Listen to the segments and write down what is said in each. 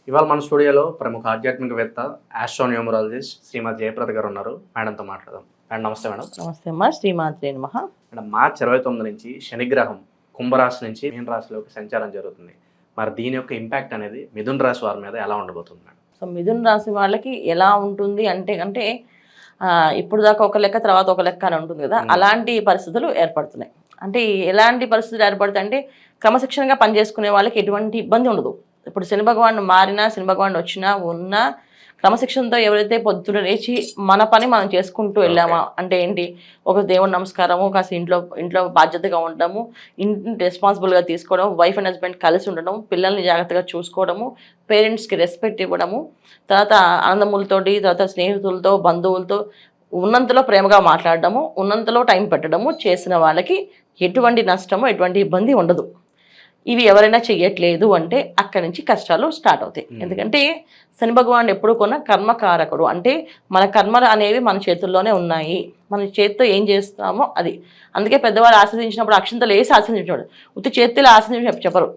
ఇవాళ మన స్టూడియోలో ప్రముఖ ఆధ్యాత్మికవేత్త ఆస్ట్రోన్యూమరాలజిస్ట్ శ్రీమతి జయప్రద గారు ఉన్నారు. మేడంతో మాట్లాడదాం. మేడం నమస్తే మేడం. నమస్తే అమ్మా. శ్రీమాత్రే నమః. మేడం మార్చి 29 నుంచి శనిగ్రహం కుంభరాశి నుంచి మీన రాశిలోకి సంచారం జరుగుతుంది. మరి దీని యొక్క ఇంపాక్ట్ అనేది మిథున రాశి వారి మీద ఎలా ఉండబోతుంది మేడం? సో మిథున రాశి వాళ్ళకి ఎలా ఉంటుంది అంటే ఇప్పుడు దాకా ఒక లెక్క తర్వాత ఒక లెక్క అని ఉంటుంది కదా, అలాంటి పరిస్థితులు ఏర్పడుతున్నాయి. అంటే ఎలాంటి పరిస్థితులు ఏర్పడతాయి అంటే క్రమశిక్షణగా పనిచేసుకునే వాళ్ళకి ఎటువంటి ఇబ్బంది ఉండదు. ఇప్పుడు శని భగవాన్ మారినా, శని భగవాన్ వచ్చినా ఉన్నా క్రమశిక్షణతో ఎవరైతే పొద్దున లేచి మన పని మనం చేసుకుంటూ వెళ్ళామా అంటే ఏంటి, ఒక దేవుని నమస్కారము, కాస్త ఇంట్లో బాధ్యతగా ఉండడము, ఇంటిని రెస్పాన్సిబుల్గా తీసుకోవడం, వైఫ్ అండ్ హస్బెండ్ కలిసి ఉండడం, పిల్లల్ని జాగ్రత్తగా చూసుకోవడము, పేరెంట్స్కి రెస్పెక్ట్ ఇవ్వడము, తర్వాత అన్నదమ్ములతోటి, తర్వాత స్నేహితులతో, బంధువులతో ఉన్నంతలో ప్రేమగా మాట్లాడడము, ఉన్నంతలో టైం పెట్టడము చేసిన వాళ్ళకి ఎటువంటి నష్టము, ఎటువంటి ఇబ్బంది ఉండదు. ఇవి ఎవరైనా చెయ్యట్లేదు అంటే అక్కడి నుంచి కష్టాలు స్టార్ట్ అవుతాయి. ఎందుకంటే శని భగవానుడు ఎప్పుడు కొన్న కర్మకారకుడు. అంటే మన కర్మలు అనేవి మన చేతుల్లోనే ఉన్నాయి. మన చేతితో ఏం చేస్తామో అది. అందుకే పెద్దవాళ్ళు ఆశ్రదించినప్పుడు అక్షంతలు వేసి ఆశ్రదించాడు. ఉత్తి చేతిలో ఆశ్రదించి చెప్పరు.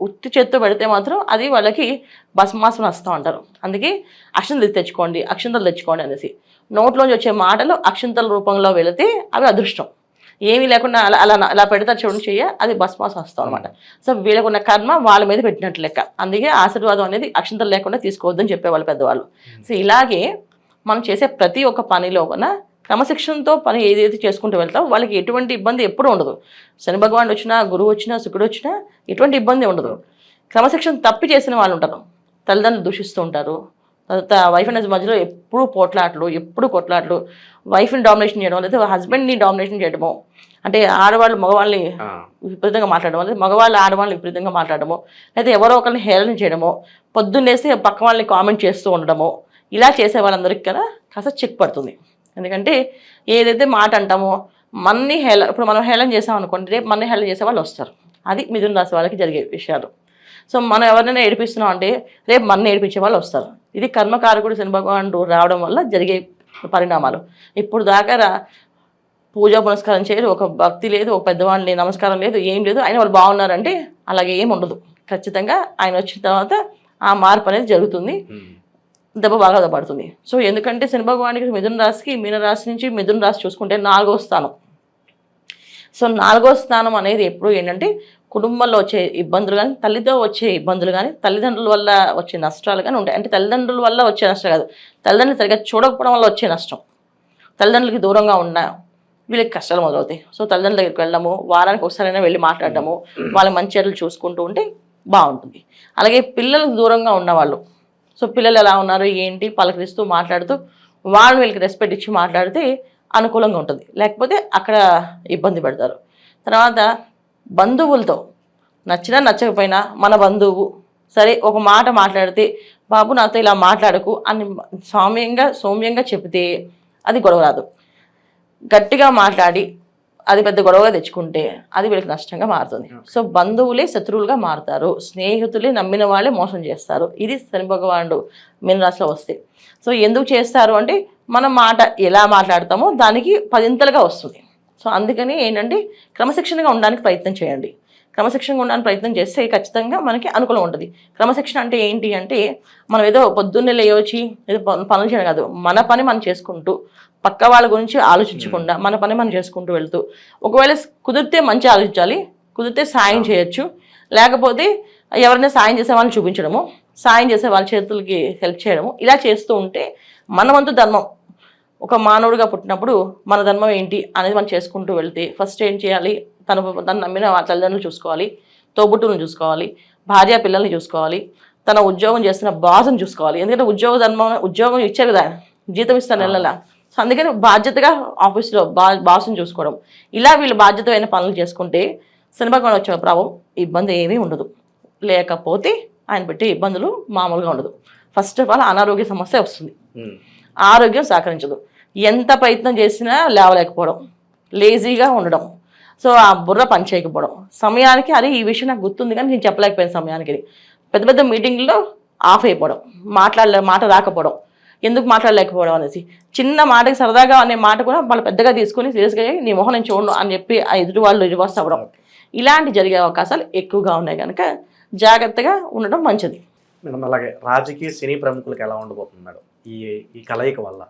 ఉత్తి చేత్తో పెడితే మాత్రం అది వాళ్ళకి భస్మాసం వస్తూ ఉంటారు. అందుకే అక్షంతలు తెచ్చుకోండి అనేసి. నోట్లోంచి వచ్చే మాటలు అక్షంతల రూపంలో వెళితే అవి అదృష్టం. ఏమీ లేకుండా అలా పెడతారు చూడండి అది భస్మాసం వస్తాం అనమాట. సో వీళ్ళకున్న కర్మ వాళ్ళ మీద పెట్టినట్లు లెక్క. అందుకే ఆశీర్వాదం అనేది అక్షంతలు లేకుండా తీసుకోవద్దని చెప్పేవాళ్ళు పెద్దవాళ్ళు. సో ఇలాగే మనం చేసే ప్రతి ఒక్క పనిలో కూడా క్రమశిక్షణతో పని ఏదైతే చేసుకుంటూ వెళ్తాం వాళ్ళకి ఎటువంటి ఇబ్బంది ఎప్పుడూ ఉండదు. శని భగవానుడు వచ్చినా, గురువు వచ్చినా, శుక్రుడు వచ్చినా ఎటువంటి ఇబ్బంది ఉండదు. క్రమశిక్షణ తప్పి చేసిన వాళ్ళు ఉంటారు. తల్లిదండ్రులు దూషిస్తూ ఉంటారు. తర్వాత వైఫ్ అండ్ హస్బెండ్ మధ్యలో ఎప్పుడు కొట్లాట్లు, వైఫ్ని డామినేషన్ చేయడం, లేదా హస్బెండ్ని డామినేషన్ చేయడము, అంటే ఆడవాళ్ళు మగవాళ్ళని విపరీతంగా మాట్లాడడం, లేదా మగవాళ్ళు ఆడవాళ్ళని విపరీతంగా మాట్లాడము, లేదా ఎవరో ఒకరిని హేళన చేయడము, పొద్దున్నేసి పక్క వాళ్ళని కామెంట్ చేస్తూ ఉండడము, ఇలా చేసే వాళ్ళందరికీ కదా కాస్త చెక్ పడుతుంది. ఎందుకంటే ఏదైతే మాట అంటామో ఇప్పుడు మనం హేళన చేసాం అనుకోండి, రేపు మన హేళన చేసే వాళ్ళు వస్తారు. అది మిథున రాశి వాళ్ళకి జరిగే విషయాలు. సో మనం ఎవరినైనా ఏడిపిస్తున్నాం అంటే రేపు మన ఏడిపించే వాళ్ళు వస్తారు. ఇది కర్మకారకుడు శని భగవానుడు రావడం వల్ల జరిగే పరిణామాలు. ఇప్పుడు దాకా పూజా పునస్కారం చేయరు, ఒక భక్తి లేదు, ఒక పెద్దవాళ్ళని నమస్కారం లేదు, ఏం లేదు, ఆయన వాళ్ళు బాగున్నారంటే అలాగే ఏం ఉండదు. ఖచ్చితంగా ఆయన వచ్చిన తర్వాత ఆ మార్పు అనేది జరుగుతుంది, దెబ్బ బాగా పడుతుంది. సో ఎందుకంటే శని భగవానికి మిథున రాశికి, మీన రాశి నుంచి మిథున రాశి చూసుకుంటే 4వ స్థానం. సో 4వ స్థానం అనేది ఎప్పుడు ఏంటంటే కుటుంబంలో వచ్చే ఇబ్బందులు కానీ, తల్లితో వచ్చే ఇబ్బందులు కానీ, తల్లిదండ్రుల వల్ల వచ్చే నష్టాలు కానీ ఉంటాయి. అంటే తల్లిదండ్రుల వల్ల వచ్చే నష్టం కాదు, తల్లిదండ్రులు సరిగ్గా చూడకపోవడం వల్ల వచ్చే నష్టం. తల్లిదండ్రులకి దూరంగా ఉన్న వీళ్ళకి కష్టాలు మొదలవుతాయి. సో తల్లిదండ్రుల దగ్గరికి వెళ్ళడము, వారానికి ఒకసారైనా వెళ్ళి మాట్లాడటము, వాళ్ళ మంచి చెడులు చూసుకుంటూ ఉంటే బాగుంటుంది. అలాగే పిల్లలకు దూరంగా ఉన్నవాళ్ళు, సో పిల్లలు ఎలా ఉన్నారు ఏంటి పలకరిస్తూ మాట్లాడుతూ వాళ్ళని వీళ్ళకి రెస్పెక్ట్ ఇచ్చి మాట్లాడితే అనుకూలంగా ఉంటుంది. లేకపోతే అక్కడ ఇబ్బంది పెడతారు. తర్వాత బంధువులతో నచ్చినా నచ్చకపోయినా మన బంధువు సరే ఒక మాట మాట్లాడితే బాబు నాతో ఇలా మాట్లాడకు అని సౌమ్యంగా చెబితే అది గొడవ రాదు. గట్టిగా మాట్లాడి అది పెద్ద గొడవగా తెచ్చుకుంటే అది వీళ్ళకి నష్టంగా మారుతుంది. సో బంధువులే శత్రువులుగా మారుతారు, స్నేహితులే నమ్మిన వాళ్ళే మోసం చేస్తారు. ఇది శని భగవానుడు మీన రాశిలో వస్తే. సో ఎందుకు చేస్తారు అంటే మన మాట ఎలా మాట్లాడతామో దానికి 10ంతలుగా వస్తుంది. సో అందుకని ఏంటంటే క్రమశిక్షణగా ఉండడానికి ప్రయత్నం చేయండి. క్రమశిక్షణగా ఉండడానికి ప్రయత్నం చేస్తే ఖచ్చితంగా మనకి అనుకూలం ఉంటుంది. క్రమశిక్షణ అంటే ఏంటి అంటే మనం ఏదో పొద్దున్నే లేవచ్చి ఏదో పనులు చేయడం కాదు, మన పని మనం చేసుకుంటూ పక్క వాళ్ళ గురించి ఆలోచించకుండా మన పని మనం చేసుకుంటూ వెళ్తూ, ఒకవేళ కుదిరితే మంచి ఆలోచించాలి, కుదిరితే సాయం చేయొచ్చు, లేకపోతే ఎవరైనా సాయం చేసే వాళ్ళని చూపించడము, సాయం చేసే వాళ్ళ చేతులకి హెల్ప్ చేయడము, ఇలా చేస్తూ ఉంటే మన వంతు ధర్మం. ఒక మానవుడిగా పుట్టినప్పుడు మన ధర్మం ఏంటి అనేది మనం చేసుకుంటూ వెళ్తే ఫస్ట్ ఏం చేయాలి, తను నమ్మిన తల్లిదండ్రులు చూసుకోవాలి, తోబుట్టులను చూసుకోవాలి, భార్య పిల్లల్ని చూసుకోవాలి, తన ఉద్యోగం చేస్తున్న బాస్ని చూసుకోవాలి. ఎందుకంటే ఉద్యోగం ఇచ్చారు కదా, జీతం ఇస్తారు నెలలా. సో అందుకని బాధ్యతగా ఆఫీస్లో బాస్ని చూసుకోవడం, ఇలా వీళ్ళు బాధ్యతమైన పనులు చేసుకుంటే శని భగవానుడు వచ్చే ప్రభావం ఇబ్బంది ఏమీ ఉండదు. లేకపోతే ఆయన పెట్టే ఇబ్బందులు మామూలుగా ఉండదు. ఫస్ట్ ఆఫ్ ఆల్ అనారోగ్య సమస్య వస్తుంది, ఆరోగ్యం సహకరించదు, ఎంత ప్రయత్నం చేసినా లేవలేకపోవడం, లేజీగా ఉండడం, సో ఆ బుర్ర పని చేయకపోవడం, సమయానికి అరే ఈ విషయం నాకు గుర్తుంది కానీ నేను చెప్పలేకపోయిన సమయానికి, పెద్ద పెద్ద మీటింగ్లో ఆఫ్ అయిపోవడం, మాట రాకపోవడం, ఎందుకు మాట్లాడలేకపోవడం అనేసి, చిన్న మాటకి సరదాగా అనే మాట కూడా వాళ్ళు పెద్దగా తీసుకొని సీరియస్గా నీ మొహం నేను చూడను అని చెప్పి ఆ ఎదుటి వాళ్ళు రివర్స్ అవ్వడం, ఇలాంటి జరిగే అవకాశాలు ఎక్కువగా ఉన్నాయి కనుక జాగ్రత్తగా ఉండడం మంచిది. మేడం అలాగే రాజకీయ సినీ ప్రముఖులకు ఎలా ఉండబోతుంది మేడం ఈ ఈ కలయిక వల్ల?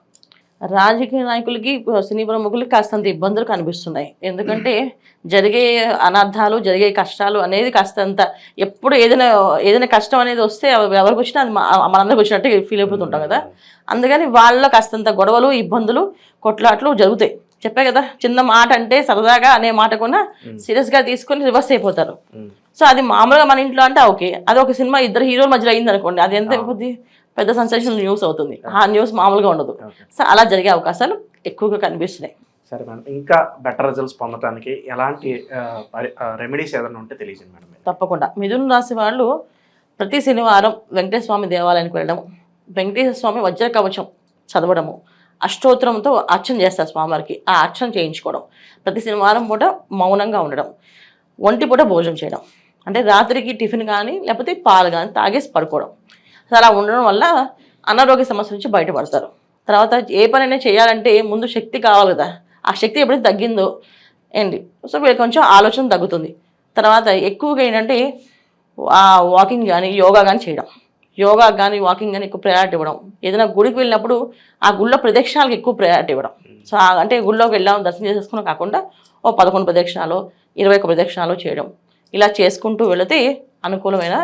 రాజకీయ నాయకులకి సినీ ప్రముఖులకి కాస్తంత ఇబ్బందులు కనిపిస్తున్నాయి. ఎందుకంటే జరిగే అనర్థాలు, జరిగే కష్టాలు అనేది కాస్తంత ఎప్పుడు ఏదైనా కష్టం అనేది వస్తే ఎవరికి వచ్చినా అది మనందరికి వచ్చినట్టు ఫీల్ అయిపోతుంటాం కదా. అందుకని వాళ్ళ కాస్తంత గొడవలు, ఇబ్బందులు, కొట్లాట్లు జరుగుతాయి. చెప్పే కదా, చిన్న మాట అంటే సరదాగా అనే మాట కూడా సీరియస్గా తీసుకొని రివర్స్ అయిపోతారు. సో అది మామూలుగా మన ఇంట్లో అంటే ఓకే, అది ఒక సినిమా ఇద్దరు హీరోల మధ్యలో అయింది అనుకోండి, అది ఎంత అయిపోద్ది, పెద్ద సెన్సేషన్ న్యూస్ అవుతుంది. ఆ న్యూస్ మామూలుగా ఉండదు. సో అలా జరిగే అవకాశాలు ఎక్కువగా కనిపిస్తున్నాయి. సరే మేడం, ఇంకా బెటర్ రిజల్ట్స్ పొందడానికి ఎలాంటి రెమెడీస్ ఏదైనా ఉంటే తెలియజేయండి మేడం. తప్పకుండా మిథున రాశి వాళ్ళు ప్రతి శనివారం వెంకటేశ్వర స్వామి దేవాలయానికి వెళ్ళడం, వెంకటేశ్వర స్వామి వజ్ర కవచం చదవడము, అష్టోత్తరంతో అర్చన చేస్తారు స్వామివారికి, ఆ అర్చన చేయించుకోవడం, ప్రతి శనివారం పూట మౌనంగా ఉండడం, ఒంటి పూట భోజనం చేయడం, అంటే రాత్రికి టిఫిన్ కానీ లేకపోతే పాలు కానీ తాగేసి పడుకోవడం. అలా ఉండడం వల్ల అనారోగ్య సమస్య నుంచి బయటపడతారు. తర్వాత ఏ పనైనా చేయాలంటే ముందు శక్తి కావాలి కదా, ఆ శక్తి ఎప్పుడైతే తగ్గిందో ఏంటి, సో వీళ్ళకి కొంచెం ఆలోచన తగ్గుతుంది. తర్వాత ఎక్కువగా ఏంటంటే వాకింగ్ కానీ యోగా కానీ చేయడం, యోగా కానీ వాకింగ్ కానీ ఎక్కువ ప్రయారిటీ ఇవ్వడం, ఏదైనా గుడికి వెళ్ళినప్పుడు ఆ గుళ్ళో ప్రదక్షిణాలకు ఎక్కువ ప్రయారిటీ ఇవ్వడం. సో అంటే గుళ్ళోకి వెళ్ళాం దర్శనం చేసేసుకున్నా కాకుండా 11 ప్రదక్షిణాలు 21 ప్రదక్షిణాలు చేయడం, ఇలా చేసుకుంటూ వెళితే అనుకూలమైన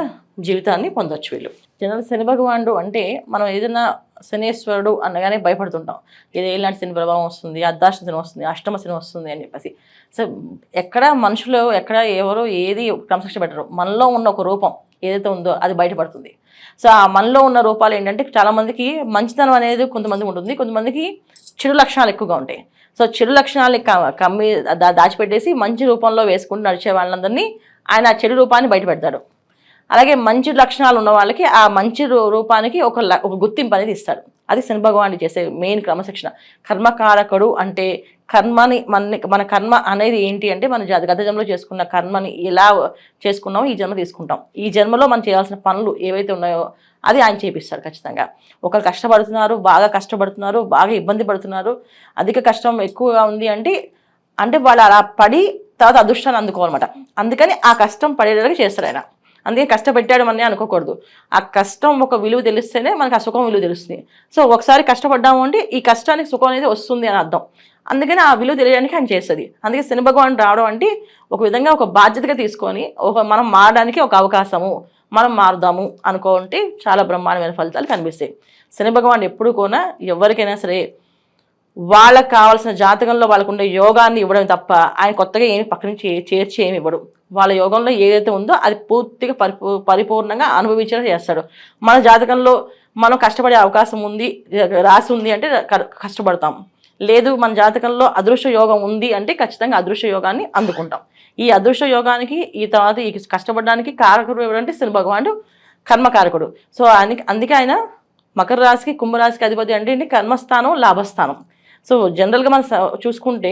జీవితాన్ని పొందొచ్చు వీళ్ళు. జనరల్ శని భగవానుడు అంటే మనం ఏదైనా శనేశ్వరుడు అనగానే భయపడుతుంటాం, ఇది ఇలాంటి శని ప్రభావం వస్తుంది, అర్ధాష్టమ శని వస్తుంది, అష్టమ శని వస్తుంది అని చెప్పేసి. సో ఎక్కడ మనుషులు ఎక్కడ ఎవరో ఏది క్రమశిక్షణ పెట్టరు, మనలో ఉన్న ఒక రూపం ఏదైతే ఉందో అది బయటపడుతుంది. సో ఆ మనలో ఉన్న రూపాలు ఏంటంటే చాలామందికి మంచితనం అనేది కొంతమందికి ఉంటుంది, కొంతమందికి చెడు లక్షణాలు ఎక్కువగా ఉంటాయి. సో చెడు లక్షణాలని కమ్మి దాచిపెట్టేసి మంచి రూపంలో వేసుకుంటూ నడిచే వాళ్ళందరినీ ఆయన ఆ చెడు రూపాన్ని బయటపెడతాడు. అలాగే మంచి లక్షణాలు ఉన్న వాళ్ళకి ఆ మంచి రూపానికి ఒక గుర్తింపు అనేది ఇస్తాడు. అది శని భగవానుడు చేసే మెయిన్ క్రమశిక్షణ. కర్మకారకుడు అంటే కర్మని మన కర్మ అనేది ఏంటి అంటే మన గత జన్మలో చేసుకున్న కర్మని ఎలా చేసుకున్నామో ఈ జన్మ తీసుకుంటాం. ఈ జన్మలో మనం చేయాల్సిన పనులు ఏవైతే ఉన్నాయో అది ఆయన చేపిస్తాడు ఖచ్చితంగా. ఒకరు కష్టపడుతున్నారు, బాగా కష్టపడుతున్నారు, బాగా ఇబ్బంది పడుతున్నారు, అధిక కష్టం ఎక్కువగా ఉంది అంటే వాళ్ళు అలా పడి తర్వాత అదృష్టాన్ని అందుకోవాలన్నమాట. అందుకని ఆ కష్టం పడేలాగా చేస్తాడు ఆయన. అందుకే కష్టపెట్టాడు అని అనుకోకూడదు, ఆ కష్టం ఒక విలువ తెలిస్తేనే మనకు ఆ సుఖం విలువ తెలుస్తుంది. సో ఒకసారి కష్టపడ్డాము అంటే ఈ కష్టానికి సుఖం అనేది వస్తుంది అని అర్థం. అందుకని ఆ విలువ తెలియడానికి ఆయన చేస్తుంది. అందుకే శని భగవానుడు రావడం అంటే ఒక విధంగా ఒక బాధ్యతగా తీసుకొని మనం మారడానికి ఒక అవకాశము, మనం మారుదాము అనుకుంటే చాలా బ్రహ్మాండమైన ఫలితాలు కనిపిస్తాయి. శని భగవానుడు ఎప్పుడు కూడా ఎవరికైనా సరే వాళ్ళకి కావాల్సిన జాతకంలో వాళ్ళకు ఉండే యోగాన్ని ఇవ్వడం తప్ప ఆయన కొత్తగా ఏమి పక్క నుంచి చేర్చి ఏమి ఇవ్వడు. వాళ్ళ యోగంలో ఏదైతే ఉందో అది పూర్తిగా పరిపూర్ణంగా అనుభవించడం చేస్తాడు. మన జాతకంలో మనం కష్టపడే అవకాశం ఉంది, రాసి ఉంది అంటే కష్టపడతాం. లేదు మన జాతకంలో అదృశ్య యోగం ఉంది అంటే ఖచ్చితంగా అదృశ్య యోగాన్ని అందుకుంటాం. ఈ అదృశ్య యోగానికి ఈ తర్వాత ఈ కష్టపడడానికి కారకుడు ఎవరంటే శని భగవానుడు కర్మకారకుడు. సో అందుకే ఆయన మకర రాశికి కుంభరాశికి అధిపతి అంటే కర్మస్థానం, లాభస్థానం. సో జనరల్గా మనం చూసుకుంటే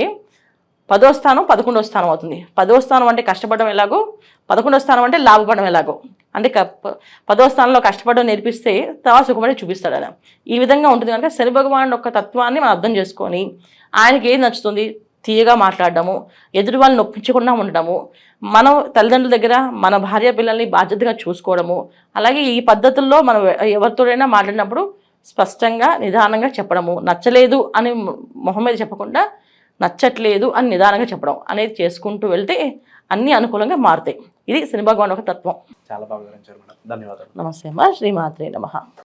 10వ స్థానం 11వ స్థానం అవుతుంది. 10వ స్థానం అంటే కష్టపడడం ఎలాగో, 11వ స్థానం అంటే లాభపడడం ఎలాగో. అంటే 10వ స్థానంలో కష్టపడడం నేర్పిస్తే తర్వాత సుఖపడి చూపిస్తాడు ఆయన. ఈ విధంగా ఉంటుంది కనుక శని భగవానుడు యొక్క తత్వాన్ని మనం అర్థం చేసుకొని ఆయనకి ఏది నచ్చుతుంది, తీయగా మాట్లాడడము, ఎదుటి వాళ్ళని నొప్పించకుండా ఉండడము, మనం తల్లిదండ్రుల దగ్గర మన భార్య పిల్లల్ని బాధ్యతగా చూసుకోవడము, అలాగే ఈ పద్ధతుల్లో మనం ఎవరితోనైనా మాట్లాడినప్పుడు స్పష్టంగా నిదానంగా చెప్పడము, నచ్చలేదు అని మొహం మీద చెప్పకుండా నచ్చట్లేదు అని నిదానంగా చెప్పడం అనేది చేసుకుంటూ వెళ్తే అన్ని అనుకూలంగా మారుతాయి. ఇది శని భగవానుడు ఒక తత్వం. చాలా బాగా వివరించారు మేడం, ధన్యవాదాలు. నమస్తే అమ్మా, శ్రీమాత్రే నమః.